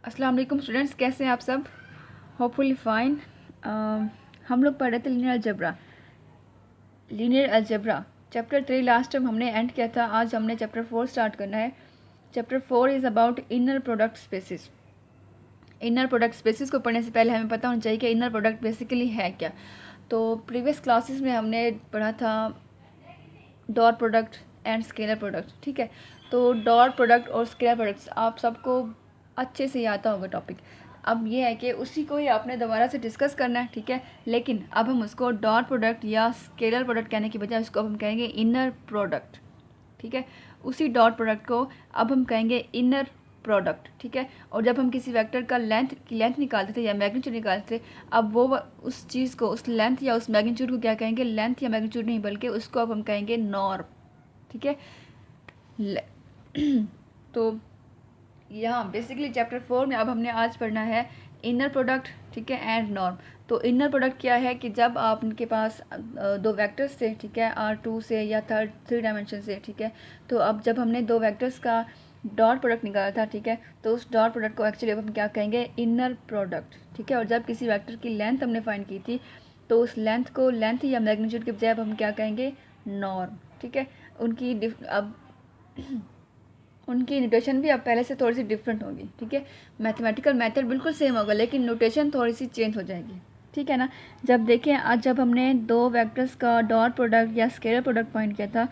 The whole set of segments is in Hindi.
अस्सलाम वालेकुम स्टूडेंट्स, कैसे हैं आप सब? Hopefully fine. हम लोग पढ़ रहे थे linear algebra chapter 3। Last time हमने एंड किया था। आज हमने चैप्टर 4 स्टार्ट करना है। Chapter 4 is about inner product spaces. Inner product spaces को पढ़ने से पहले हमें पता होना चाहिए कि इनर प्रोडक्ट बेसिकली है क्या। तो प्रीवियस क्लासेस में हमने पढ़ा था dot product and scalar product, ठीक है। तो डॉट प्रोडक्ट और स्केलर प्रोडक्ट्स आप सबको अच्छे से आता होगा टॉपिक। अब ये है कि उसी को ही आपने दोबारा से डिस्कस करना है, ठीक है। लेकिन अब हम उसको डॉट प्रोडक्ट या स्केलर प्रोडक्ट कहने की बजाय उसको अब हम कहेंगे इनर प्रोडक्ट, ठीक है। उसी डॉट प्रोडक्ट को अब हम कहेंगे इनर प्रोडक्ट, ठीक है। और जब हम किसी वेक्टर का लेंथ निकालते थे या मैग्नीट्यूड निकालते थे, अब वो उस चीज़ को, उस लेंथ या उस मैग्नीट्यूड को क्या कहेंगे? लेंथ या मैग्नीट्यूड नहीं, बल्कि उसको अब हम कहेंगे नॉर्म, ठीक है। तो यहाँ बेसिकली चैप्टर 4 में अब हमने आज पढ़ना है इनर प्रोडक्ट, ठीक है, एंड नॉर्म। तो इनर प्रोडक्ट क्या है कि जब आप उनके पास दो वेक्टर्स से, ठीक है, R2 से या थ्री डायमेंशन से, ठीक है। तो अब जब हमने दो वेक्टर्स का डॉट प्रोडक्ट निकाला था, ठीक है, तो उस डॉट प्रोडक्ट को एक्चुअली अब हम क्या कहेंगे? इनर प्रोडक्ट, ठीक है। और जब किसी वेक्टर की लेंथ हमने फाइंड की थी, तो उस लेंथ को लेंथ या मैग्नीट्यूड के बजाय अब हम क्या कहेंगे? नॉर्म, ठीक है। अब उनकी नोटेशन भी अब पहले से थोड़ी सी डिफरेंट होगी, ठीक है। मैथमेटिकल मेथड बिल्कुल सेम होगा, लेकिन नोटेशन थोड़ी सी चेंज हो जाएगी, ठीक है ना। जब देखें, आज जब हमने दो वेक्टर्स का डॉट प्रोडक्ट या स्केलर प्रोडक्ट फाइंड किया था,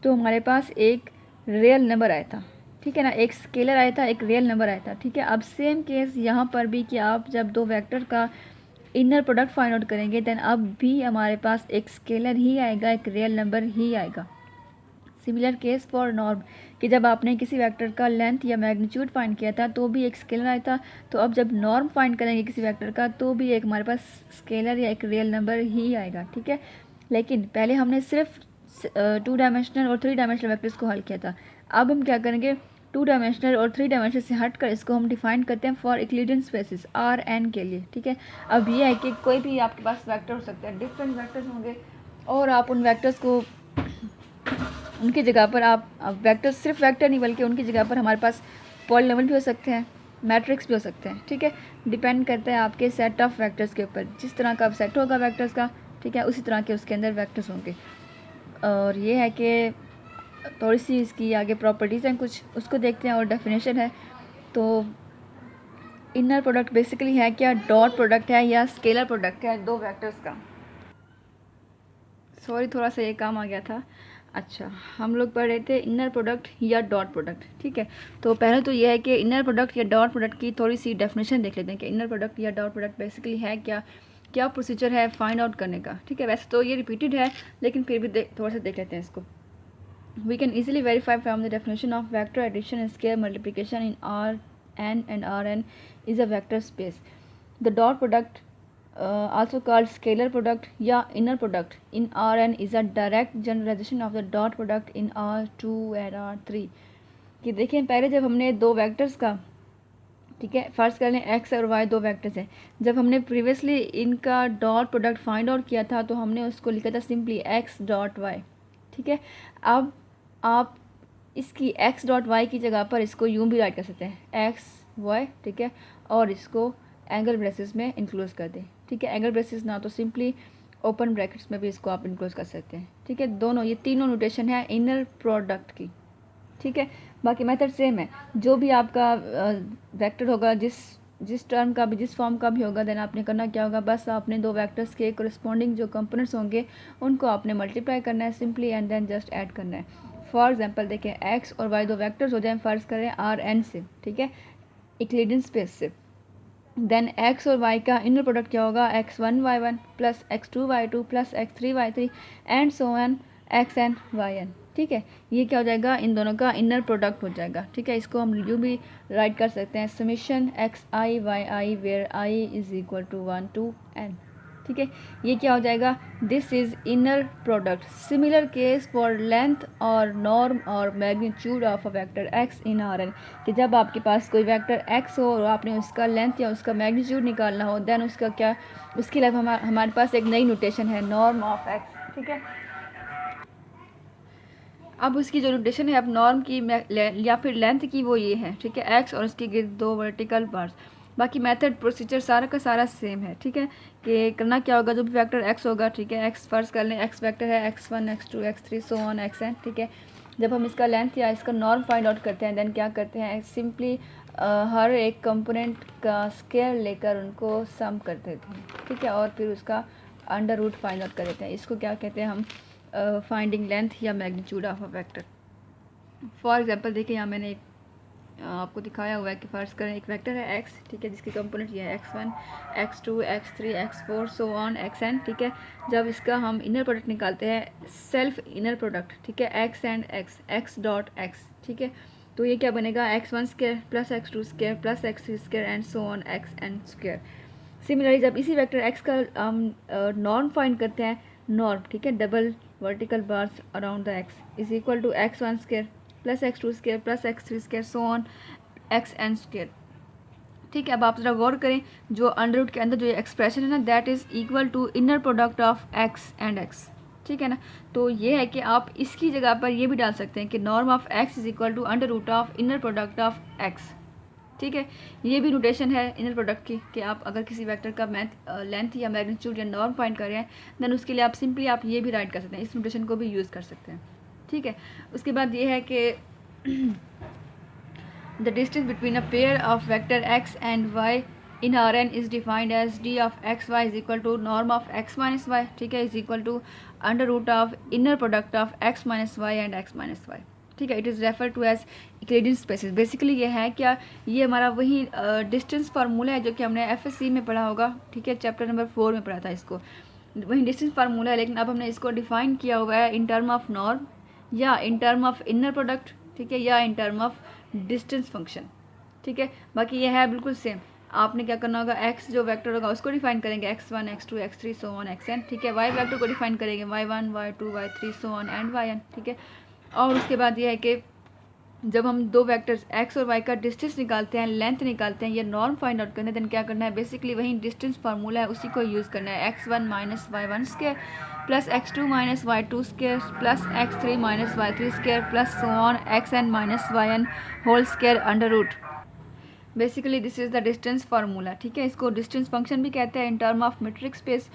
तो हमारे पास एक रियल नंबर आया था, ठीक है ना। एक स्केलर आया था, एक रियल नंबर आया था, ठीक है। अब सेम केस यहाँ पर भी कि आप जब दो वेक्टर का इनर प्रोडक्ट फाइंड आउट करेंगे, देन अब भी हमारे पास एक स्केलर ही आएगा, एक रियल नंबर ही आएगा। सिमिलर केस फॉर नॉर्म कि जब आपने किसी वेक्टर का लेंथ या मैग्नीट्यूड फाइंड किया था तो भी एक स्केलर आया था। तो अब जब नॉर्म फाइंड करेंगे किसी वेक्टर का, तो भी एक हमारे पास स्केलर या एक रियल नंबर ही आएगा, ठीक है। लेकिन पहले हमने सिर्फ 2 डायमेंशनल और 3 डायमेंशनल वेक्टर्स को हल किया था। अब हम क्या करेंगे? 2 डायमेंशनल और 3 डायमेंशनल से हटकर इसको हम डिफाइन करते हैं for Euclidean spaces R n के लिए, ठीक है। अब ये है कि कोई भी आपके पास वेक्टर हो सकता है, डिफरेंट वेक्टर्स होंगे, और आप उन वेक्टर्स को उनकी जगह पर आप वेक्टर, सिर्फ वेक्टर नहीं बल्कि उनकी जगह पर हमारे पास पॉलिनोमियल भी हो सकते हैं, मैट्रिक्स भी हो सकते हैं, ठीक है। डिपेंड करता है आपके सेट ऑफ वेक्टर्स के ऊपर। जिस तरह का सेट होगा वेक्टर्स का, ठीक है, उसी तरह के उसके अंदर वेक्टर्स होंगे। और ये है कि थोड़ी सी इसकी आगे प्रॉपर्टीज़ हैं कुछ, उसको देखते हैं, और डेफिनेशन है। तो इनर प्रोडक्ट बेसिकली है क्या? डॉट प्रोडक्ट है या स्केलर प्रोडक्ट है दो वेक्टर्स का। सॉरी, थोड़ा सा ये काम आ गया था। अच्छा, हम लोग पढ़ रहे थे इनर प्रोडक्ट या डॉट प्रोडक्ट, ठीक है। तो पहले तो ये है कि इनर प्रोडक्ट या डॉट प्रोडक्ट की थोड़ी सी डेफिनेशन देख लेते हैं कि इनर प्रोडक्ट या डॉट प्रोडक्ट बेसिकली है क्या, क्या प्रोसीजर है फाइंड आउट करने का, ठीक है। वैसे तो ये रिपीटेड है, लेकिन फिर भी थोड़ा सा देख लेते हैं इसको। We can easily verify from the definition of vector addition and scalar multiplication in Rn and Rn is a vector space. The dot product, also called scalar product या inner product in Rn, is a direct generalization of the dot product in R2 and R3. कि देखिए, पहले जब हमने दो वेक्टर्स का, ठीक है, फर्स्ट कर लें एक्स और वाई दो वेक्टर्स हैं, जब हमने प्रीवियसली इनका डॉट प्रोडक्ट फाइंड आउट किया था तो हमने उसको लिखा था सिंपली एक्स डॉट वाई, ठीक है। अब आप इसकी एक्स डॉट वाई की जगह पर इसको यूँ भी राइट कर सकते हैं एक्स वाई, ठीक है, और इसको एंगल ब्रेसेस में इंक्लूड कर दें, ठीक है। एंगल ब्रेसेस ना तो सिंपली ओपन ब्रैकेट्स में भी इसको आप इंक्लूड कर सकते हैं, ठीक है। दोनों, ये तीनों नोटेशन है इनर प्रोडक्ट की, ठीक है। बाकी मेथड सेम है। जो भी आपका वेक्टर होगा, जिस टर्म का भी, जिस फॉर्म का भी होगा, देन आपने करना क्या होगा? बस आपने दो वेक्टर्स के कोरिस्पॉन्डिंग जो कंपोनेंट्स होंगे उनको आपने मल्टीप्लाई करना है simply, and then just add करना है। फॉर एग्जांपल देखें, एक्स और वाई दो वेक्टर्स हो जाए, फ़र्ज़ करें Rn से, ठीक है, यूक्लिडियन स्पेस से। देन एक्स और वाई का इनर प्रोडक्ट क्या होगा? x1y1 plus x2y2 plus x3y3 and so on xn yn, ठीक है। ये क्या हो जाएगा? इन दोनों का इनर प्रोडक्ट हो जाएगा, ठीक है। इसको हम यूँ भी राइट कर सकते हैं summation xi yi where i is equal to 1 to n, ठीक है। ये क्या हो जाएगा? This is inner product. Similar case for length और नॉर्म और magnitude of a vector x in Rn, कि जब आपके पास कोई वेक्टर x हो और आपने उसका लेंथ या उसका मैग्नीट्यूड निकालना हो, देन उसका क्या, उसके लिए हमारे पास एक नई नोटेशन है नॉर्म ऑफ x, ठीक है। अब उसकी जो नोटेशन है अब नॉर्म की या फिर लेंथ की वो ये है, ठीक है, एक्स और उसके गिर्द 2 वर्टिकल बार्स। बाकी मेथड प्रोसीजर सारा का सारा सेम है, ठीक है। कि करना क्या होगा, जो भी फैक्टर एक्स होगा, ठीक है, एक्स फर्स्ट कर लें, एक्स फैक्टर है x1 x2 x3 so on xn, ठीक है। जब हम इसका लेंथ या इसका नॉर्म फाइंड आउट करते हैं देन क्या करते हैं, सिंपली हर एक कंपोनेंट का स्क्वायर लेकर उनको सम कर देते हैं, ठीक है, और फिर उसका अंडर रूट फाइंड आउट कर देते हैं। इसको क्या कहते हैं हम, फाइंडिंग लेंथ या magnitude of a vector. For example देखिए यहाँ मैंने एक आपको दिखाया हुआ है कि फ़र्ज़ करें एक वेक्टर है x, ठीक है, जिसकी कंपोनेंट ये है x1 x2 x3 x4 so on xn, ठीक है। जब इसका हम इनर प्रोडक्ट निकालते हैं, सेल्फ इनर प्रोडक्ट, ठीक है, x and x dot x, ठीक है, तो ये क्या बनेगा, x1 square plus x2 square plus x3 square and so on xn square. Similarly जब इसी वेक्टर x का हम नॉर्म फाइंड करते हैं, नॉर्म, ठीक है, double vertical bars around the x is equal to x1 square plus x2 square plus x3 square so on xn square, ठीक है। अब आप ज़रा गौर करें, जो अंडर रूट के अंदर जो ये एक्सप्रेशन है ना, that is equal to inner product of x and x, ठीक है ना। तो ये है कि आप इसकी जगह पर ये भी डाल सकते हैं कि norm of x is equal to under root of inner product of x, ठीक है। ये भी नोटेशन है इनर प्रोडक्ट की कि आप अगर किसी वेक्टर का लेंथ या मैग्नीट्यूड या नॉर्म फाइंड कर रहे हैं देन उसके लिए आप सिंपली आप ये भी राइट कर सकते हैं, इस नोटेशन को भी यूज़ कर सकते हैं, ठीक है। उसके बाद ये है कि the distance between a pair of vector x and y in Rn is defined as d of x y is equal to norm of x minus y, ठीक है, is equal to under root of inner product of x minus y and x minus y, ठीक है। It is refer to as Euclidean spaces. Basically ये है क्या, ये हमारा वही डिस्टेंस फार्मूला है जो कि हमने FSC में पढ़ा होगा, ठीक है, चैप्टर नंबर 4 में पढ़ा था इसको, वही डिस्टेंस फार्मूला है, लेकिन अब हमने इसको डिफाइन किया हुआ है इन टर्म ऑफ नॉर्म या इन टर्म ऑफ इनर प्रोडक्ट, ठीक है, या इन टर्म ऑफ डिस्टेंस फंक्शन, ठीक है। बाकी ये है बिल्कुल सेम। आपने क्या करना होगा, x जो वेक्टर होगा उसको डिफाइन करेंगे x1 x2 x3 so on xn, ठीक है। y वेक्टर को डिफाइन करेंगे y1 y2 y3 so on and yn, ठीक है। और उसके बाद ये है कि जब हम दो वेक्टर्स x और y का डिस्टेंस निकालते हैं, लेंथ निकालते हैं, ये नॉर्म फाइंड आउट करना है, देन क्या करना है, बेसिकली वही डिस्टेंस फार्मूला है उसी को यूज़ करना है, x1 minus y1 square plus x2 minus y2 square plus x3 minus y3 square plus so on xn minus yn whole square under root. Basically this is the distance formula, ठीक है। इसको डिस्टेंस फंक्शन भी कहते हैं in term of metric space,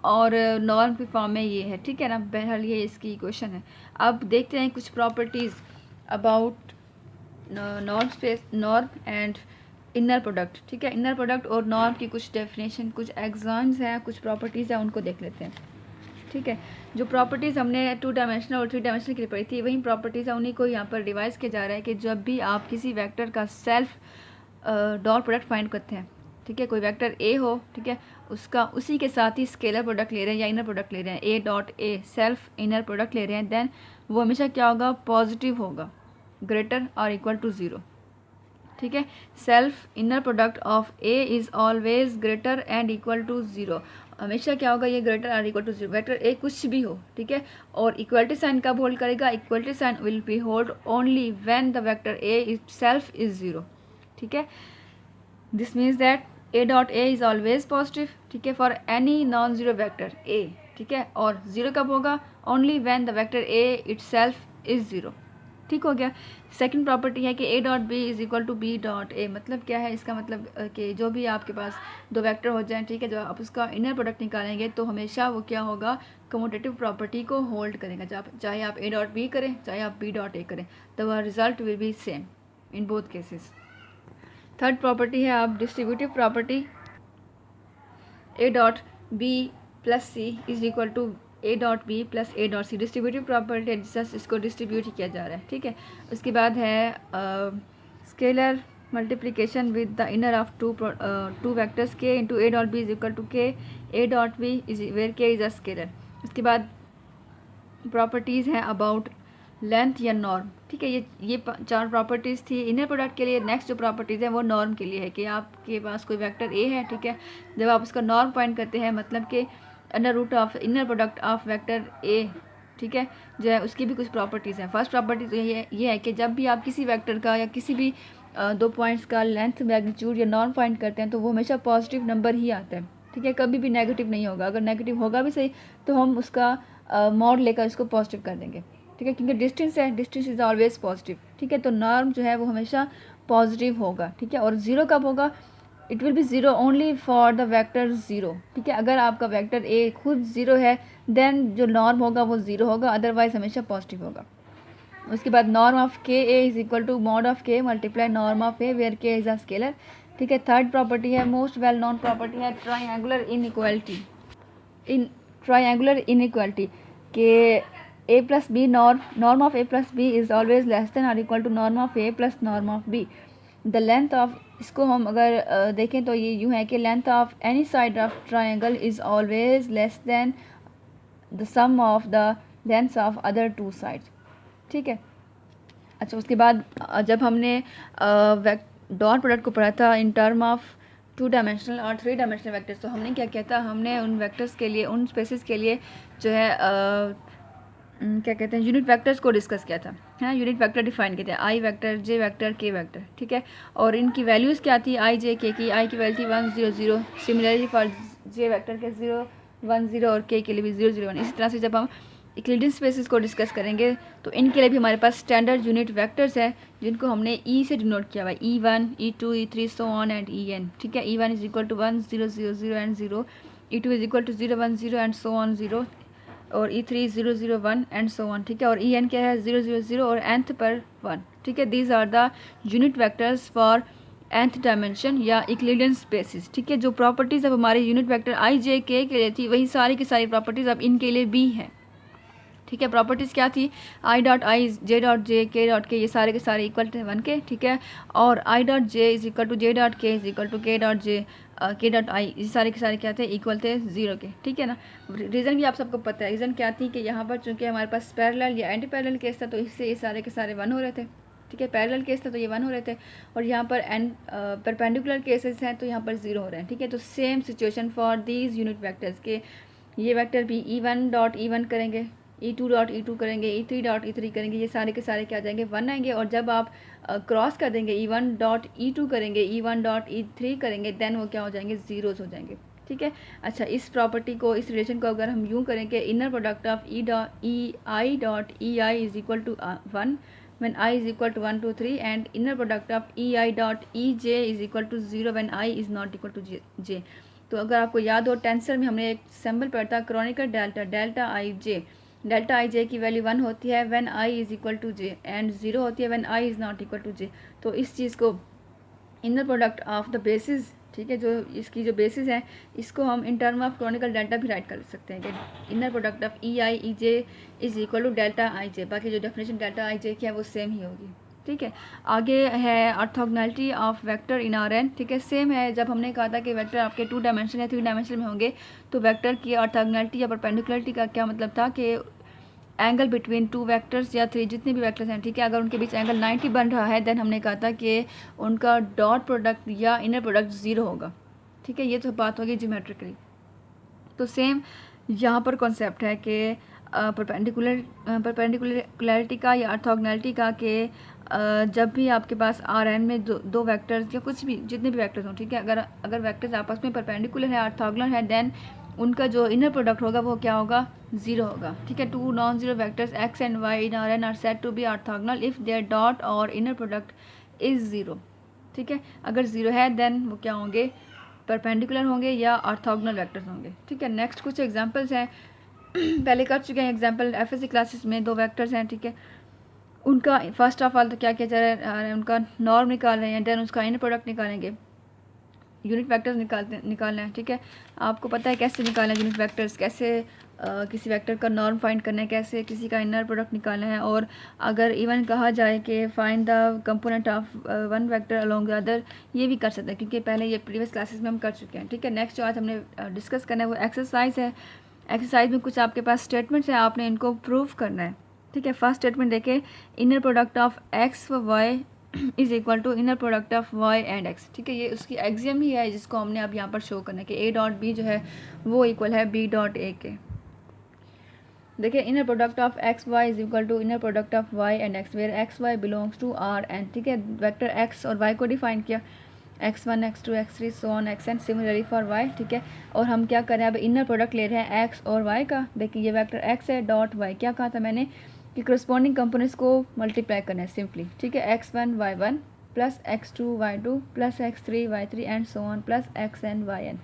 और नॉर्म की फॉर्म में ये है, ठीक है ना। बहरहाल ये इसकी इक्वेशन है। अब देखते हैं कुछ properties about norm space, norm and inner product, ठीक है। इनर प्रोडक्ट और नॉर्म की कुछ डेफिनेशन, कुछ एग्जाम्स हैं, कुछ प्रॉपर्टीज़ हैं, उनको देख लेते हैं, ठीक है। जो प्रॉपर्टीज़ हमने 2 डायमेंशनल और 3 डायमेंशनल के लिए पढ़ी थी, वही प्रॉपर्टीज़ है, उन्हीं को यहाँ पर रिवाइज किया जा रहा है कि जब भी आप किसी वेक्टर का सेल्फ डॉट प्रोडक्ट फाइंड करते हैं, ठीक है, कोई वेक्टर ए हो, ठीक है, उसका उसी के साथ ही स्केलर प्रोडक्ट ले रहे हैं या इनर प्रोडक्ट ले रहे हैं, ए डॉट ए सेल्फ इनर प्रोडक्ट ले रहे हैं, देन वो हमेशा क्या होगा, पॉजिटिव होगा, ग्रेटर और इक्वल टू 0, ठीक है। Self inner product of a is always greater and equal to 0, हमेशा क्या होगा, ये ग्रेटर और इक्वल टू 0, वेक्टर ए कुछ भी हो, ठीक है। और इक्वलिटी साइन कब होल्ड करेगा, equality sign will be hold only when the vector a is self is 0, ठीक है। This means that a dot a is always positive, ठीक है, for any non zero vector a, ठीक है। और 0 कब होगा, only when the vector a itself is 0, ठीक हो गया। सेकंड प्रॉपर्टी है कि a dot B is equal to B dot A. मतलब क्या है, इसका मतलब कि जो भी आपके पास दो वेक्टर हो जाएं, ठीक है, जब आप उसका इनर प्रोडक्ट निकालेंगे तो हमेशा वो क्या होगा, कम्यूटेटिव प्रॉपर्टी को होल्ड करेगा, चाहे आप ए डॉट बी करें चाहे आप बी डॉट ए करें, तो वह result will be same in both cases. Third property है आप distributive property, A dot B plus C is equal to A dot B plus A dot C. Distributive property है, जस्ट इसको डिस्ट्रीब्यूट किया जा रहा है, ठीक है। उसके बाद है scalar multiplication with the inner of two vectors k into A dot B is equal to k A dot B is where k is a scalar. उसके बाद प्रॉपर्टीज़ हैं अबाउट लेंथ या नॉर्म, ठीक है। ये 4 प्रॉपर्टीज़ थी इनर प्रोडक्ट के लिए। नेक्स्ट जो प्रॉपर्टीज़ है वो नॉर्म के लिए है कि आपके पास कोई वेक्टर ए है, ठीक है, जब आप उसका नॉर्म फाइंड करते हैं, मतलब कि under root of inner product of vector a, ठीक है, जो है उसकी भी कुछ प्रॉपर्टीज़ हैं। फर्स्ट प्रॉपर्टी तो ये है कि जब भी आप किसी वेक्टर का या किसी भी 2 पॉइंट्स का लेंथ, मैग्नीट्यूड या नॉर्म फाइंड करते हैं तो वो हमेशा पॉजिटिव नंबर ही आता है, ठीक है, कभी भी नेगेटिव नहीं होगा। अगर नेगेटिव होगा भी सही तो हम उसका मॉड लेकर इसको पॉजिटिव कर देंगे, ठीक है, क्योंकि डिस्टेंस है, डिस्टेंस इज़ ऑलवेज पॉजिटिव, ठीक है। तो नॉर्म जो है वो हमेशा पॉजिटिव होगा, ठीक है। और ज़ीरो कब होगा? It will be zero only for the vector zero, ठीक है। अगर आपका वेक्टर ए खुद ज़ीरो है देन जो नॉर्म होगा वो ज़ीरो होगा, अदरवाइज हमेशा पॉजिटिव होगा। उसके बाद norm of k A is equal to mod of k multiply norm of A where k is a scalar, ठीक है। थर्ड प्रॉपर्टी है, मोस्ट वेल नोन प्रॉपर्टी है, triangular inequality. In triangular inequality के A plus B norm of A plus B is always less than और equal to norm of A plus norm of B. The length of, इसको हम अगर देखें तो ये यूँ है कि length of any side of triangle is always less than the sum of the lengths of other two sides, ठीक है। अच्छा, उसके बाद जब हमने डॉट प्रोडक्ट को पढ़ा था इन टर्म ऑफ 2 डायमेंशनल और 3 डायमेंशनल वेक्टर्स, तो हमने क्या किया था, हमने उन वेक्टर्स के लिए, उन स्पेसेस के लिए जो है क्या कहते हैं, यूनिट वेक्टर्स को डिस्कस किया था, है ना। यूनिट वेक्टर डिफाइन किए थे, आई वेक्टर, जे वेक्टर, के वेक्टर, ठीक है। और इनकी वैल्यूज़ क्या थी, आई जे के की, आई की वैल्यू थी 1 0 0, सिमिलरली फॉर जे वेक्टर के 0 1 0 और के लिए भी 0 0 1। इसी तरह से जब हम यूक्लिडियन स्पेसेस को डिस्कस करेंगे तो इनके लिए भी हमारे पास स्टैंडर्ड यूनिट वेक्टर्स है जिनको हमने ई से डिनोट किया हुआ है, E1 E2 E3 so on and En, ठीक है। E1 is equal to 1 0 0 0 and 0, E2 is equal to 0 1 0 and so on 0, और E3 0 0 1 एंड सो ऑन, ठीक है। और En क्या है, 0 0 0 और nth पर 1, ठीक है। These are the unit vectors for nth dimension या यूक्लिडियन स्पेसिस, ठीक है। जो प्रॉपर्टीज़ अब हमारे यूनिट वेक्टर आई जे के लिए थी वही सारी की सारी प्रॉपर्टीज़ अब इनके लिए भी हैं, ठीक है। प्रॉपर्टीज़ क्या थी, I dot I, J dot j, k dot के, ये सारे के सारे इक्वल टू 1 के, ठीक है। और i dot j is equal to j dot k is equal to k dot j, k dot आई, ये सारे के सारे क्या थे, इक्वल थे 0 के, ठीक है ना। रीज़न भी आप सबको पता है, रीज़न क्या थी कि यहाँ पर चूँकि हमारे पास पैरेलल या एंटी पैरेलल केस था तो इससे ये सारे के सारे 1 हो रहे थे, ठीक है। पैरेलल केस था तो ये 1 हो रहे थे, और यहाँ पर परपेंडिकुलर केसेस हैं तो यहाँ पर 0 हो रहे हैं, ठीक है। तो same situation for these unit vectors के ये वेक्टर भी E1 डॉट E1 करेंगे, E2 डॉट E2 करेंगे, E3 डॉट E3 करेंगे, ये सारे के सारे क्या आ जाएंगे, 1 आएंगे। और जब आप क्रॉस कर देंगे, E1 डॉट E2 करेंगे, E1 डॉट E3 करेंगे, देन वो क्या हो जाएंगे, ज़ीरोज़ हो जाएंगे, ठीक है। अच्छा, इस प्रॉपर्टी को, इस रिलेशन को अगर हम यूँ करें कि inner product of i dot e i is equal to 1 when I is equal to 1 2 3 and inner product of ei dot ej is equal to 0 when I is not equal to j। तो अगर आपको याद हो टेंसर में हमने एक सिंबल पढ़ा था, Kronecker delta, delta I J, delta I J की वैल्यू 1 होती है when I is equal to J and 0 होती है when I is not equal to J. तो इस चीज़ को inner product of the basis, ठीक है, जो इसकी जो बेसिस है इसको हम in term of Kronecker delta भी राइट कर सकते हैं कि inner product of E I E J is equal to delta I J. बाकी जो डेफिनेशन डेल्टा आई जे की है वो सेम ही होगी, ठीक है। आगे है orthogonality of vector in R n, ठीक है। सेम है, जब हमने कहा था कि वेक्टर आपके 2 डायमेंशन या 3 डायमेंशन में होंगे तो वेक्टर की ऑर्थोगोनैलिटी या परपेंडिकुलरिटी का क्या मतलब था कि एंगल बिटवीन 2 वेक्टर्स या 3 जितने भी वेक्टर्स हैं, ठीक है, अगर उनके बीच एंगल 90 बन रहा है देन हमने कहा था कि उनका डॉट प्रोडक्ट या इनर प्रोडक्ट 0 होगा, ठीक है। ये तो बात होगी ज्योमेट्रिकली। तो सेम यहाँ पर कॉन्सेप्ट है कि परपेंडिकुलरिटी का या ऑर्थोगोनैलिटी का कि जब भी आपके पास आर एन में दो वेक्टर्स या कुछ भी जितने भी वेक्टर्स हों, ठीक है, अगर वेक्टर्स आपस में परपेंडिकुलर है, ऑर्थोगोनल है, देन उनका जो इनर प्रोडक्ट होगा वो क्या होगा, 0 होगा, ठीक है। 2 non zero vectors x and y in R n are said to be orthogonal if their dot और इनर प्रोडक्ट इज़ 0, ठीक है। अगर 0 है देन वो क्या होंगे, परपेंडिकुलर होंगे या ऑर्थोगोनल वेक्टर्स होंगे, ठीक है। नेक्स्ट कुछ एग्जांपल्स हैं, पहले कर चुके हैं एग्जांपल एफएससी क्लासेस में। 2 वेक्टर्स हैं, ठीक है, उनका फर्स्ट ऑफ ऑल तो क्या किया जा रहा है, उनका नॉर्म निकाल रहे हैं, देन उसका इनर प्रोडक्ट निकालेंगे, यूनिट वेक्टर्स निकालना है, ठीक है। आपको पता है कैसे निकालना है यूनिट वेक्टर्स, कैसे किसी वेक्टर का नॉर्म फाइंड करना है, कैसे किसी का इनर प्रोडक्ट निकालना है। और अगर इवन कहा जाए कि find the component of one vector along the other, ये भी कर सकते हैं क्योंकि पहले ये प्रीवियस क्लासेस में हम कर चुके हैं, ठीक है। नेक्स्ट जो आज हमने डिस्कस करना है वो एक्सरसाइज है। एक्सरसाइज में कुछ आपके पास स्टेटमेंट्स हैं, आपने इनको प्रूव करना है, ठीक है। फर्स्ट स्टेटमेंट देखें, इनर प्रोडक्ट ऑफ एक्स व y is equal to inner product of y and x, ठीक है। ये उसकी एग्जियम ही है जिसको हमने अब यहाँ पर शो करना है कि ए डॉट बी जो है वो इक्वल है बी डॉट ए के। देखिए, inner product of x y is equal to inner product of y and x where x y belongs to R n, ठीक है। वेक्टर एक्स और वाई को डिफाइन किया, x1 x2 x3 so on xn, similarly for y, ठीक है। और हम क्या कर रहे हैं, अब इनर प्रोडक्ट ले रहे हैं x और y का। देखिए ये वेक्टर x है डॉट y, क्या कहा था मैंने, कि करस्पॉन्डिंग कंपोनेंट्स को मल्टीप्लाई करना है सिंपली, ठीक है। x1 y1 plus x2 y2 plus x3 y3 and so on plus xn yn।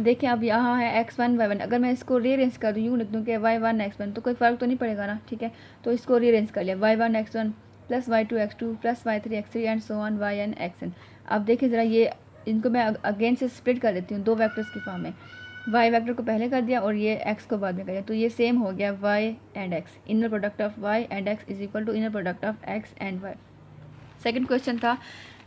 देखिए अब यहाँ है x1 y1, अगर मैं इसको रीअरेंज कर दूँ, यूँ लिख दूँ कि y1 x1, तो कोई फ़र्क तो नहीं पड़ेगा ना, ठीक है। तो इसको रीअरेंज कर लिया, y1 x1 plus y2 x2 plus y3 x3 and so on yn xn। अब देखिए ज़रा ये इनको मैं अगेन से स्प्लिट कर देती हूँ दो वेक्टर्स की फॉर्म में, y वेक्टर को पहले कर दिया और ये x को बाद में कर दिया, तो ये सेम हो गया y and x, inner product of y and x is equal to inner product of x and y। Second question था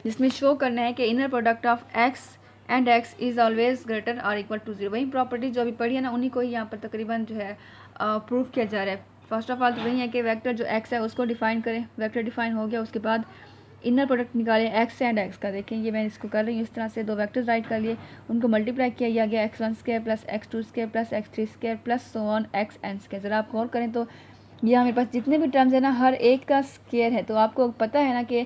जिसमें शो करना है कि inner product of x and x is always greater और इक्वल टू 0। वही प्रॉपर्टी जो अभी पढ़ी है ना, उन्हीं को ही यहाँ पर तकरीबन जो है प्रूव किया जा रहा है। फर्स्ट ऑफ ऑल तो वही है कि वेक्टर जो x है उसको डिफाइन करें, वेक्टर डिफाइन हो गया, उसके बाद इनर प्रोडक्ट निकालें x एंड x का। देखें ये मैं इसको कर रही हूँ इस तरह से, दो वेक्टर्स राइट कर लिए, उनको मल्टीप्लाई किया गया x1 square plus x2 square plus x3 square plus so on xn square. ज़रा आप गौर करें तो ये हमारे पास जितने भी टर्म्स है ना, हर एक का स्क्वायर है। तो आपको पता है ना कि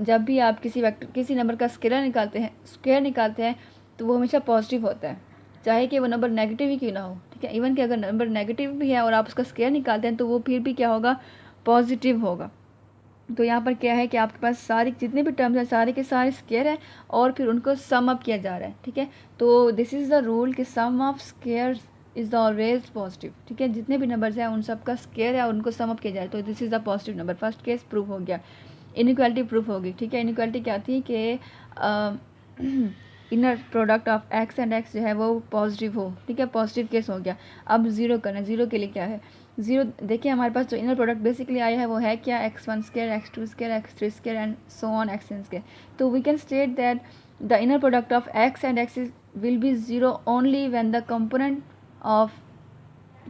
जब भी आप किसी नंबर का स्क्वायर निकालते हैं तो वो हमेशा पॉजिटिव होता है, चाहे कि वो नंबर नेगेटिव ही क्यों ना हो, ठीक है। इवन कि अगर नंबर नेगेटिव भी है और आप उसका स्क्वायर निकालते हैं तो वो फिर भी क्या होगा, पॉजिटिव होगा। तो यहाँ पर क्या है कि आपके पास सारे जितने भी टर्म्स हैं सारे के सारे स्क्वायर है और फिर उनको सम अप किया जा रहा है, ठीक है। तो दिस इज़ द रूल कि sum of square is always positive, ठीक है। जितने भी नंबर्स हैं उन सब का स्क्वायर है और उनको सम अप किया जाए, तो this is the positive number. First case proof हो गया। इनइक्वालिटी प्रूफ होगी, ठीक है। इनइक्वालिटी क्या थी कि inner product of x and x जो है वो पॉजिटिव हो, ठीक है, पॉजिटिव केस हो गया। अब ज़ीरो करना है, ज़ीरो के लिए क्या है, ज़ीरो देखिए हमारे पास जो इनर प्रोडक्ट बेसिकली आया है वो है क्या, x1 square x2 square x3 square and so on xn square. तो we can state that the inner product of x and x will be zero only when the component of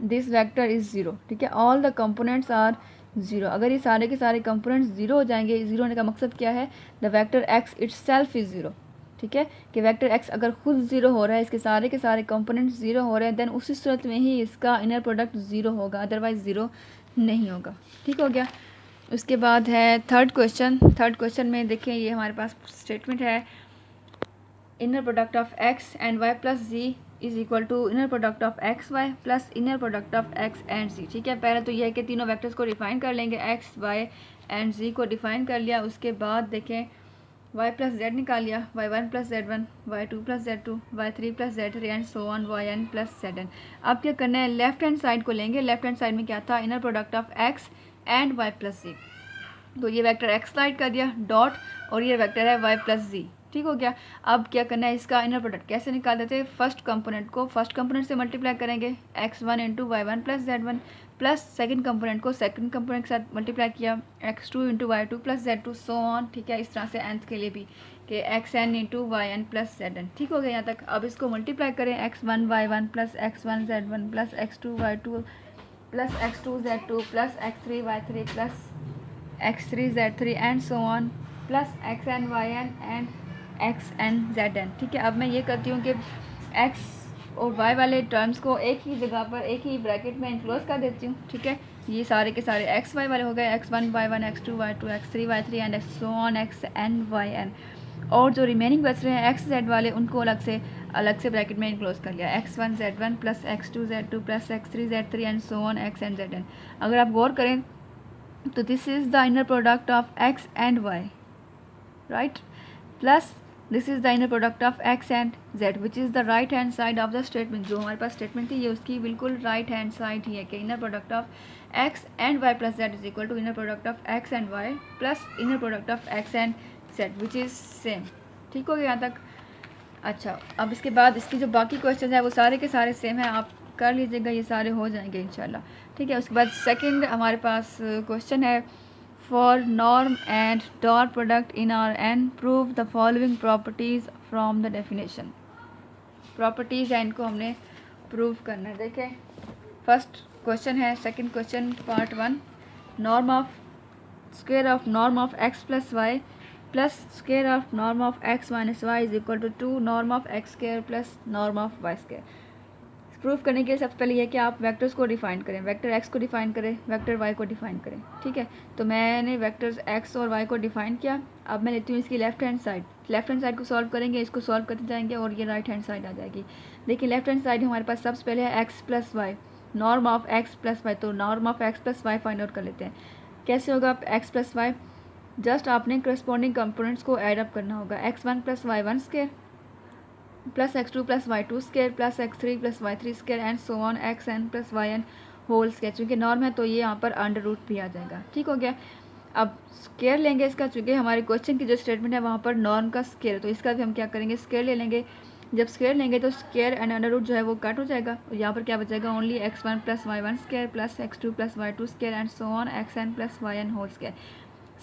this vector is zero, ठीक है। All the components are zero. अगर ये सारे के सारे कंपोनेंट्स ज़ीरो हो जाएंगे, ज़ीरो होने का मकसद क्या है, the vector x itself is zero, ठीक है। कि वेक्टर x अगर खुद ज़ीरो हो रहा है, इसके सारे के सारे कंपोनेंट्स ज़ीरो हो रहे हैं, देन उसी सूरत में ही इसका इनर प्रोडक्ट ज़ीरो होगा, अदरवाइज़ ज़ीरो नहीं होगा, ठीक हो गया। उसके बाद है थर्ड क्वेश्चन में देखें ये हमारे पास स्टेटमेंट है, inner product of x and y plus z is equal to inner product of x Y plus inner product of X and Z, ठीक है। पहले तो यह है कि तीनों वेक्टर्स को डिफाइन कर लेंगे, एक्स वाई एंड जी को डिफाइन कर लिया। उसके बाद देखें y प्लस जेड निकाल लिया, y1 plus z1, y2 plus z2, y3 plus z3 and so on yn plus zn। अब क्या करना है, लेफ्ट हैंड साइड को लेंगे। लेफ्ट हैंड साइड में क्या था, inner product of x and y plus z। तो ये वेक्टर x स्लाइड कर दिया डॉट और ये वेक्टर है y प्लस z, ठीक हो गया। अब क्या करना है, इसका इनर प्रोडक्ट कैसे निकाल देते हैं, फर्स्ट कंपोनेंट को फर्स्ट कंपोनेंट से मल्टीप्लाई करेंगे, x1 into y1 plus z1 plus second component को सेकंड कंपोनेंट के साथ मल्टीप्लाई किया, x2 into y2 plus z2 so on, ठीक है। इस तरह से nth के लिए भी कि xn into yn plus zn, ठीक हो गया यहाँ तक। अब इसको मल्टीप्लाई करें, x1 y1 plus x1 z1 plus x2 y2 plus x2 z2 plus x3 y3 plus x3 z3 and so on plus xn yn and xn zn, ठीक है। अब मैं ये करती हूँ कि x और y वाले टर्म्स को एक ही जगह पर एक ही ब्रैकेट में इनक्लोज कर देती हूँ, ठीक है। ये सारे के सारे x y वाले हो गए, x1 y1 x2 y2 x3 y3 and so on xn yn। और जो रिमेनिंग बच रहे हैं x z वाले उनको अलग से ब्रैकेट में इनक्लोज कर लिया, x1 z1 plus x2 z2 plus x3 z3 and so on xn zn। अगर आप गौर करें तो this is the inner product of x and y, right, plus this is the inner product of x and z which is the right hand side of the statement. जो हमारे पास स्टेटमेंट थी ये उसकी बिल्कुल राइट हैंड साइड ही है कि inner product of x and y plus z is equal to inner product of x and y plus inner product of x and z which is same, ठीक हो गया यहाँ तक। अच्छा, अब इसके बाद इसकी जो बाकी क्वेश्चन है वो सारे के सारे सेम है, आप कर लीजिएगा, ये सारे हो जाएंगे इंशाल्लाह, ठीक है। उसके बाद सेकंड हमारे पास क्वेश्चन है, for norm and dot product in R n prove the following properties from the definition. Properties है, इनको हमने प्रूव करना है। देखें फर्स्ट क्वेश्चन है, second question part 1, norm of square of norm of x plus y plus square of norm of x minus y is equal to 2 norm of x square plus norm of y square. Proof करने के लिए सबसे पहले यह कि आप वेक्टर्स को डिफाइन करें, वेक्टर x को डिफाइन करें, वेक्टर y को डिफाइन करें, ठीक है। तो मैंने वेक्टर्स x और y को डिफाइन किया। अब मैं लेती हूँ इसकी लेफ्ट हैंड साइड को सॉल्व करेंगे, इसको सॉल्व करते जाएंगे और ये राइट हैंड साइड आ जाएगी। देखिए लेफ्ट हैंड साइड हमारे पास सबसे पहले है x plus Y, norm of x plus Y, तो norm of x plus Y find out कर लेते हैं। कैसे होगा एक्स प्लस वाई, जस्ट आपने करस्पॉन्डिंग कंपोनेंट्स को ऐड अप करना होगा। x1 plus Y one square plus x2 plus Y two square plus x3 plus Y three square and so on xn plus Y N whole square. चूँकि नॉर्म है तो ये यहाँ पर अंडर रूट भी आ जाएगा। ठीक हो गया। अब स्केयर लेंगे इसका, चूँकि हमारे क्वेश्चन की जो स्टेटमेंट है वहाँ पर नॉर्म का स्केयर है, तो इसका भी हम क्या करेंगे, स्केयर ले लेंगे। जब स्केयर लेंगे तो स्केयर एंड अंडर रूट जो है वो कट हो जाएगा, और यहाँ पर क्या बचेगा, only x1 plus Y one square plus x2 plus Y two square and so on xn plus Y N whole square.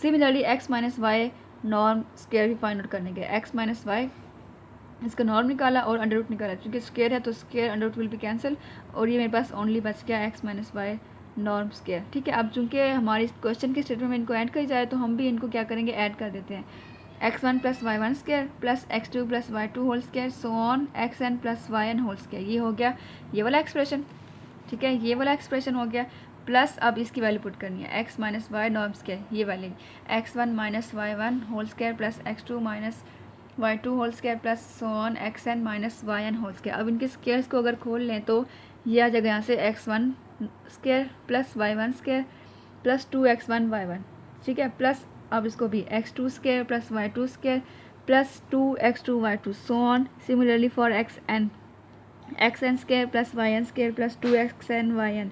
Similarly x minus y norm square भी फाइंड आउट करने के, x माइनस वाई इसका नॉर्म निकाला और अंडर रूट निकाला, क्योंकि स्केयर है तो square under root will be cancel, और ये मेरे पास ओनली बच गया x minus y norm square. ठीक है। अब चूंकि हमारी क्वेश्चन के स्टेटमेंट में इनको ऐड करी जाए तो हम भी इनको क्या करेंगे, ऐड कर देते हैं। x1 plus Y one square plus x2 plus Y two whole square so on xn plus Y N whole square. ये हो गया ये वाला एक्सप्रेशन। ठीक है, ये वाला एक्सप्रेशन हो गया। प्लस अब इसकी वैल्यू पुट करनी है, x minus y norm square, ये वाली x1 minus y one whole square plus x2 minus y two whole square plus so on xn minus y N whole square. अब इनके स्केयर्स को अगर खोल लें तो ये आ जाएगा यहाँ से x1 square plus Y one square plus 2x1 y1। ठीक है, प्लस अब इसको भी x2 square plus Y two square plus 2x2 y2 so on. Similarly for xn square plus Y n square plus 2xn yn।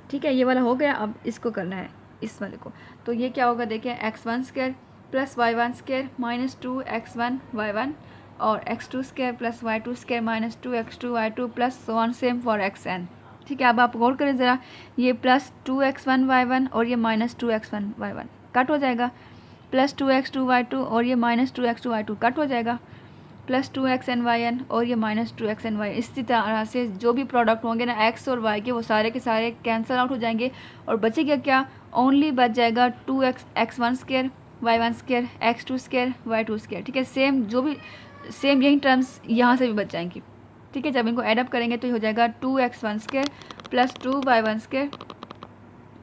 ठीक है, ये वाला हो गया। अब इसको करना है, इस वाले को, तो ये क्या होगा देखिए, x1 square plus Y one square minus 2x1 y1 और x2 square plus Y two square minus 2x2 y2 plus so on, same for xn। ठीक है, अब आप गौर करें ज़रा, ये प्लस 2x1 y1 और ये माइनस 2x1 y1 कट हो जाएगा, प्लस 2x2 y2 और ये माइनस 2x2 y2 कट हो जाएगा, प्लस 2xn yn और ये माइनस 2xn y। इसी तरह से जो भी प्रोडक्ट होंगे ना x और y के, वो सारे के सारे कैंसिल आउट हो जाएंगे और बचेगा क्या, ओनली बच जाएगा 2x1 square y1 square x2 square y2 square. ठीक है, सेम जो भी सेम यही टर्म्स यहाँ से भी बच जाएंगी। ठीक है, जब इनको ऐड अप करेंगे तो ये हो जाएगा 2x1 square plus 2y1 square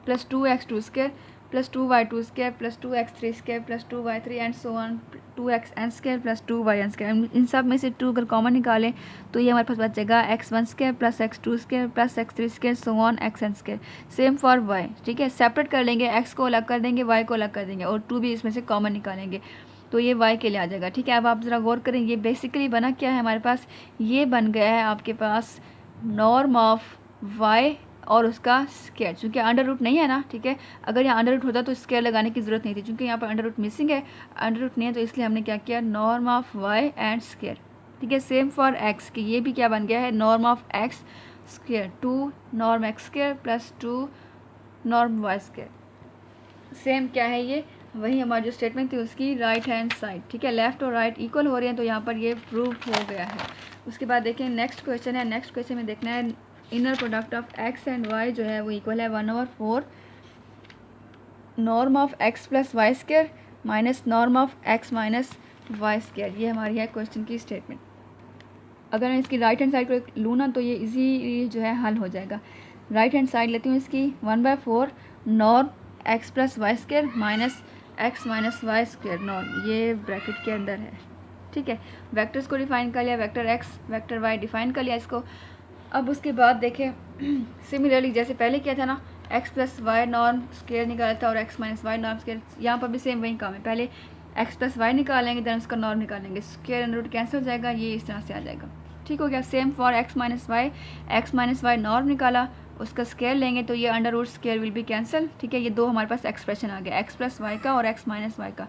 plus 2x2 square plus 2y2 square plus 2x3 square plus 2y3 and so on 2xn square plus 2yn square. इन सब में से 2 अगर कॉमन निकालें तो ये हमारे पास बच जाएगा x1 square plus x2 square plus x3 square so on xn square. Same for y। ठीक है, सेपरेट कर लेंगे, x को अलग कर देंगे, y को अलग कर देंगे और 2 भी इसमें से कॉमन निकालेंगे तो ये y के लिए आ जाएगा। ठीक है, अब आप ज़रा गौर करें, ये बेसिकली बना क्या है हमारे पास, ये बन गया है आपके पास नॉर्म ऑफ y और उसका स्केयर। चूँकि अंडर रूट नहीं है ना, ठीक है, अगर यहाँ अंडर रूट होता तो स्केयर लगाने की ज़रूरत नहीं थी, क्योंकि यहाँ पर अंडर रूट मिसिंग है, अंडर रूट नहीं है, तो इसलिए हमने क्या किया, norm of y and square. ठीक है, सेम फॉर एक्स की, ये भी क्या बन गया है, norm of x square 2 norm x square plus 2 norm y square. Same क्या है, ये वही हमारी जो स्टेटमेंट थी उसकी राइट हैंड साइड। ठीक है, लेफ्ट और राइट इक्वल हो रहे हैं, तो यहाँ पर ये प्रूव हो गया है। उसके बाद देखें नेक्स्ट क्वेश्चन है। नेक्स्ट क्वेश्चन में देखना है inner product of x and y जो है वो इक्वल है 1/4 norm of x plus y square minus norm of x minus y square. ये हमारी है क्वेश्चन की स्टेटमेंट। अगर मैं इसकी राइट हैंड साइड को लूँ ना तो ये इजी जो है हल हो जाएगा। राइट हैंड साइड लेती हूँ इसकी, 1/4 norm x plus y square minus x minus y square norm, ये ब्रैकेट के अंदर है। ठीक है, वेक्टर्स को डिफाइन कर लिया, vector x vector y define कर लिया इसको। अब उसके बाद देखें सिमिलरली जैसे पहले किया था ना, x plus Y norm square निकाला था और x minus y norm square, यहाँ पर भी सेम वही काम है। पहले x प्लस वाई निकालेंगे, देन उसका नॉर्म निकालेंगे, स्केयर अंडर रूट कैंसिल हो जाएगा, ये इस तरह से आ जाएगा। ठीक हो गया। Same for x minus y norm निकाला, उसका स्केयर लेंगे तो ये under root square will be cancel. ठीक है, ये दो हमारे पास एक्सप्रेशन आ गया, x प्लस वाई का और x माइनस वाई का,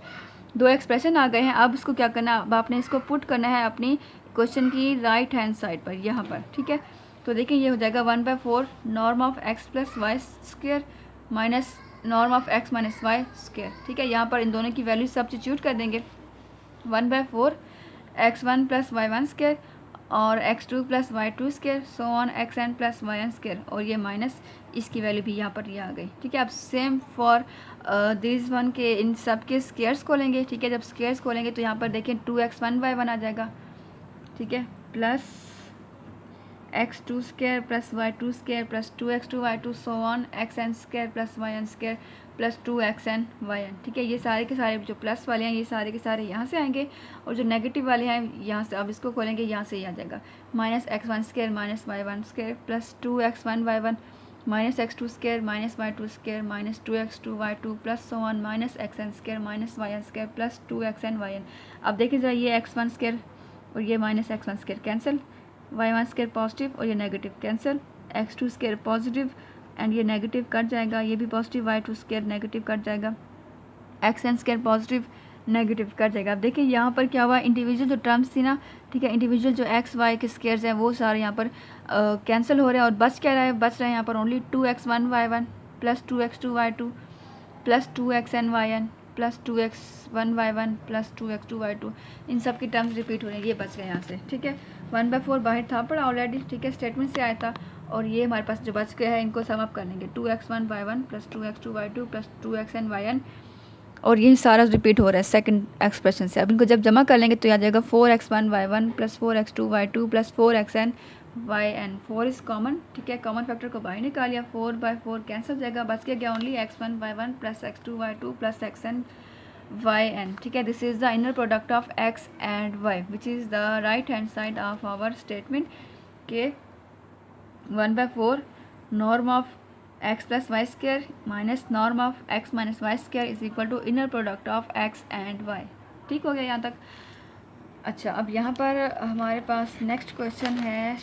दो एक्सप्रेशन आ गए हैं। अब इसको क्या करना है, अब आपने इसको पुट करना है अपनी क्वेश्चन की राइट हैंड साइड पर, यहाँ पर। ठीक है, तो देखिए ये हो जाएगा 1/4 norm of x plus y square minus norm of x minus y square. ठीक है, यहाँ पर इन दोनों की वैल्यू सब्स्टिट्यूट कर देंगे, 1/4 x1 प्लस y1 स्केयर और x2 plus y2 square so on xn plus yn square, और ये माइनस इसकी वैल्यू भी यहाँ पर ये आ गई। ठीक है, अब सेम फॉर दिस वन के इन सब के स्केयर्स को लेंगे। ठीक है, जब स्केयर्स को लेंगे तो यहाँ पर देखें 2x1 y1 आ जाएगा। ठीक है, plus x2 square plus y2 square plus 2x2 y2 so on xn square plus yn square plus 2xn yn। ठीक है, ये सारे के सारे जो प्लस वाले हैं ये सारे के सारे यहाँ से आएंगे, और जो नेगेटिव वाले हैं यहाँ से, अब इसको खोलेंगे यहाँ से ही आ जाएगा minus x1 square minus y1 square plus 2x1 y1 minus x2 square minus y2 square minus 2x2 y2 plus so on minus xn square minus yn square plus 2xn yn। अब देखिए जरा, ये x1 स्क्वायर और ये minus x1 square cancel, y1 square positive और ये negative cancel, x2 square positive and ये नेगेटिव कट जाएगा, ये भी positive, y2 square negative cut जाएगा, xn square positive negative cut जाएगा। अब देखिए यहाँ पर क्या हुआ, इंडिविजुअल जो टर्म्स थी ना, ठीक है, इंडिविजुअल जो एक्स वाई के स्क्वायर्स हैं वो सारे यहाँ पर कैंसिल हो रहे हैं, और बच क्या रहा है, बच रहा है यहाँ पर only 2x1 y1 plus 2x2 y2 plus 2xn yn plus 2x1 y1 plus 2x2 y2। इन सब की टर्म्स रिपीट हो रही है, ये बच गए यहाँ से। ठीक है, 1/4 बाहर था पड़ा ऑलरेडी, ठीक है, स्टेटमेंट से आया था, और ये हमारे पास जो बच गया है इनको सम अप कर लेंगे, 2x1 y1 plus 2x2 y2 plus 2xn yn, और ये सारा रिपीट हो रहा है सेकंड एक्सप्रेशन से। अब इनको जब जमा कर लेंगे तो आ जाएगा 4x1 y1 plus 4x2 y2 plus 4xn yn। 4 is common, ठीक है, कॉमन फैक्टर को बाहर निकाल लिया, 4/4 कैंसिल हो जाएगा, बच गया only x1 y1 plus x2 y2 plus xn yn। ठीक है, this is the inner product of x and y which is the right hand side of our statement के 1/4 norm of x plus y square minus norm of x minus y square is equal to inner product of x and y। ठीक हो गया यहाँ तक। अच्छा, अब यहाँ पर हमारे पास नेक्स्ट क्वेश्चन है।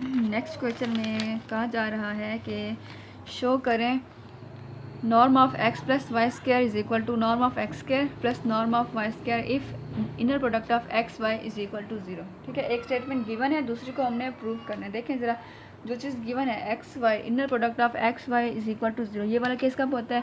नेक्स्ट क्वेश्चन में कहा जा रहा है कि शो करें norm of x plus y square is equal to norm of x square plus norm of y square if inner product of x y is equal to 0। ठीक है, एक स्टेटमेंट गिवन है, दूसरी को हमने प्रूव करना है। देखें ज़रा, जो चीज़ गिवन है x y, inner product of x y is equal to 0, ये वाला केस कब होता है,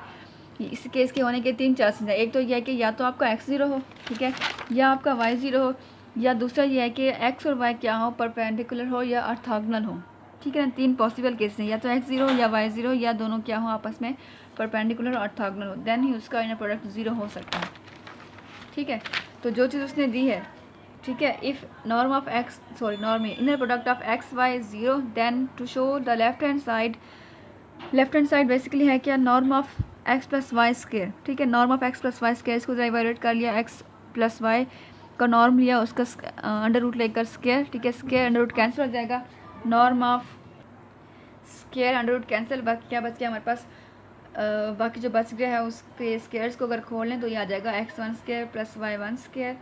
इस केस के होने के 3 चांसेस हैं। एक तो यह है कि या तो आपका x 0 हो, ठीक है, या आपका y 0 हो, या दूसरा यह है कि x और y क्या हो, परपेंडिकुलर हो या ऑर्थोगोनल हो। ठीक है ना, 3 पॉसिबल केस हैं, या तो x 0 या y 0 या दोनों क्या हो आपस में परपेंडिकुलर और ऑर्थोगोनल हो, देन ही उसका इनर प्रोडक्ट 0 हो सकता है। ठीक है, तो जो चीज़ उसने दी है, ठीक है, if norm of x norm inner product of x y 0, then to show the left hand side basically है क्या, norm of x plus y square. ठीक है, norm of x plus y square, इसको जरा इवैल्यूएट कर लिया, एक्स प्लस वाई का नॉर्म लिया, उसका अंडर रूट लेकर स्क्वायर। ठीक है, स्क्वायर अंडर रूट कैंसिल हो जाएगा, norm of square under root cancel, बाकी क्या बच गया हमारे पास, बाकी जो बच गया है उसके स्क्वायर्स को अगर खोल लें तो ये आ जाएगा x1 square plus y1 square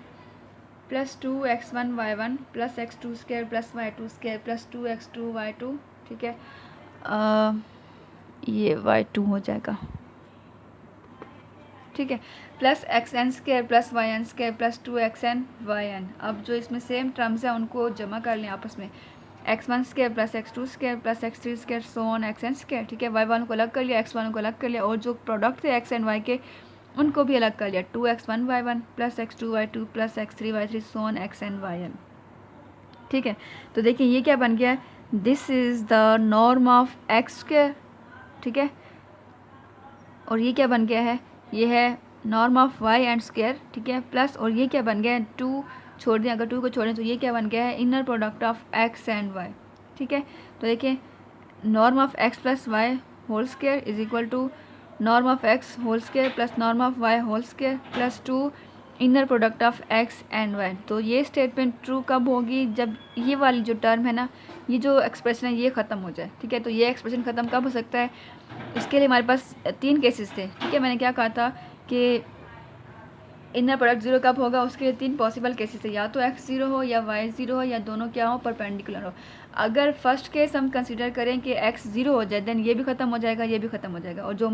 plus 2x1 y1 plus x2 square plus y2 square plus 2x2 y2। ठीक है, ये y2 हो जाएगा। ठीक है, plus xn square plus yn square plus 2xn yn। अब जो इसमें सेम टर्म्स हैं उनको जमा कर लें आपस में, x1 square plus x2 square plus x3 square so on xn square. ठीक है, y1 को अलग कर लिया, x1 को अलग कर लिया, और जो प्रोडक्ट थे x एंड y के उनको भी अलग कर लिया, 2x1 y1 plus x2 y2 plus x3 y3 so on xn yn। ठीक है, तो देखिए ये क्या बन गया है, this is the norm of x square. ठीक है, और ये क्या बन गया है, ये है norm of y and square. ठीक है, प्लस और ये क्या बन गया है, 2 छोड़ दें, अगर 2 को छोड़ें तो ये क्या बन गया है, inner product of x and y। ठीक है, तो देखिए norm of x plus y whole square is equal to norm of x whole square plus norm of y whole square plus 2 inner product of x and y। तो ये स्टेटमेंट ट्रू कब होगी, जब ये वाली जो टर्म है ना, ये जो एक्सप्रेशन है ये ख़त्म हो जाए। ठीक है, तो ये एक्सप्रेशन ख़त्म कब हो सकता है, इसके लिए हमारे पास 3 केसेस थे। ठीक है, मैंने क्या कहा था कि इनर प्रोडक्ट 0 कब होगा, उसके लिए 3 पॉसिबल केसेस है, या तो x 0 हो या y 0 हो या दोनों क्या हो, परपेंडिकुलर हो। अगर फर्स्ट केस हम कंसीडर करें कि x 0 हो जाए, देन ये भी ख़त्म हो जाएगा, ये भी ख़त्म हो जाएगा, और जो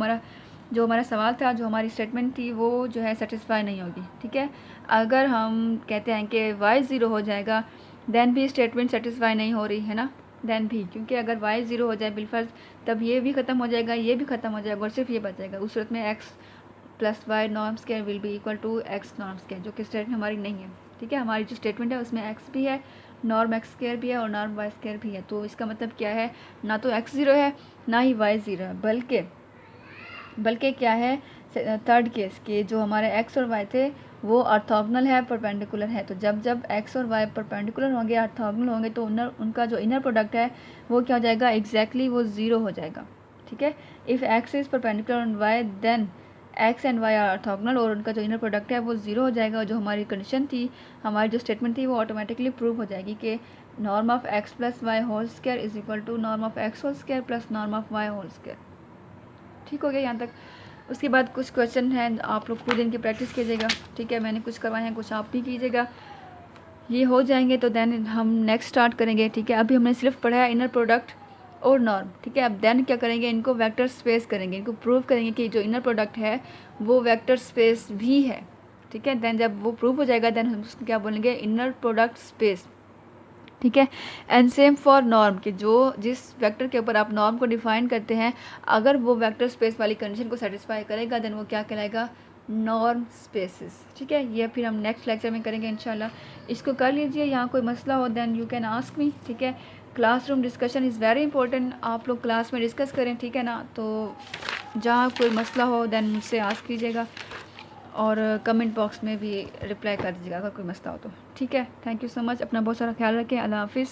हमारा सवाल था, जो हमारी स्टेटमेंट थी, वो जो है सेटिस्फाई नहीं होगी। ठीक है, अगर हम कहते हैं कि y 0 हो जाएगा, देन भी स्टेटमेंट सेटिस्फाई नहीं हो रही है ना, देन भी, क्योंकि अगर y 0 हो जाए बिलफर्ज, तब ये भी ख़त्म हो जाएगा, ये भी ख़त्म हो जाएगा, और सिर्फ ये बच जाएगा। उस सूरत में x plus Y norm square will be equal to x norm square, जो कि स्टेटमेंट हमारी नहीं है। ठीक है, हमारी जो स्टेटमेंट है उसमें x भी है, नॉर्म एक्स स्क्वायर भी है और नॉर्म वाई स्क्वायर भी है। तो इसका मतलब क्या है, ना तो x 0 है ना ही y 0 है, बल्कि क्या है, थर्ड केस कि जो हमारे एक्स और वाई थे वो ऑर्थोगोनल है, परपेंडिकुलर है। तो जब जब एक्स और वाई परपेंडिकुलर होंगे, ऑर्थोगोनल होंगे, तो उनका जो इनर प्रोडक्ट है वो क्या हो जाएगा, एग्जैक्टली वो ज़ीरो हो जाएगा। ठीक है, if x is perpendicular on y then x and y are orthogonal, और उनका जो इनर प्रोडक्ट है वो ज़ीरो हो जाएगा। और जो हमारी कंडीशन थी, हमारी जो स्टेटमेंट थी, वो ऑटोमेटिकली प्रूव हो जाएगी कि norm of x plus y whole square is equal to norm of x whole square plus norm of y whole square. ठीक हो गया यहाँ तक। उसके बाद कुछ क्वेश्चन हैं, आप लोग खुद इनकी प्रैक्टिस कीजिएगा। ठीक है, मैंने कुछ करवाए हैं, कुछ आप भी कीजिएगा। ये हो जाएंगे तो देन हम नेक्स्ट स्टार्ट करेंगे। ठीक है, अभी हमने सिर्फ पढ़ा है इनर प्रोडक्ट और नॉर्म। ठीक है, अब देन क्या करेंगे, इनको वेक्टर स्पेस करेंगे, इनको प्रूव करेंगे कि जो इनर प्रोडक्ट है वो वेक्टर स्पेस भी है। ठीक है, देन जब वो प्रूव हो जाएगा देन हम उसको क्या बोलेंगे, इनर प्रोडक्ट स्पेस। ठीक है, एंड सेम फॉर नॉर्म कि जो जिस वेक्टर के ऊपर आप नॉर्म को डिफाइन करते हैं, अगर वो वेक्टर स्पेस वाली कंडीशन को सेटिस्फाई करेगा देन वो क्या कहलाएगा, नॉर्म स्पेसेस। ठीक है, ये फिर हम नेक्स्ट लेक्चर में करेंगे इंशाल्लाह। इसको कर लीजिए, यहाँ कोई मसला हो then you can ask me. ठीक है, classroom discussion is very important, आप लोग क्लास में डिस्कस करें। ठीक है ना, तो जहाँ कोई मसला हो देन मुझसे आस्क कीजिएगा और कमेंट बॉक्स में भी रिप्लाई कर दीजिएगा अगर कोई मसला हो तो। ठीक है, थैंक यू सो मच, अपना बहुत सारा ख्याल रखें, अल्लाह हाफिज़।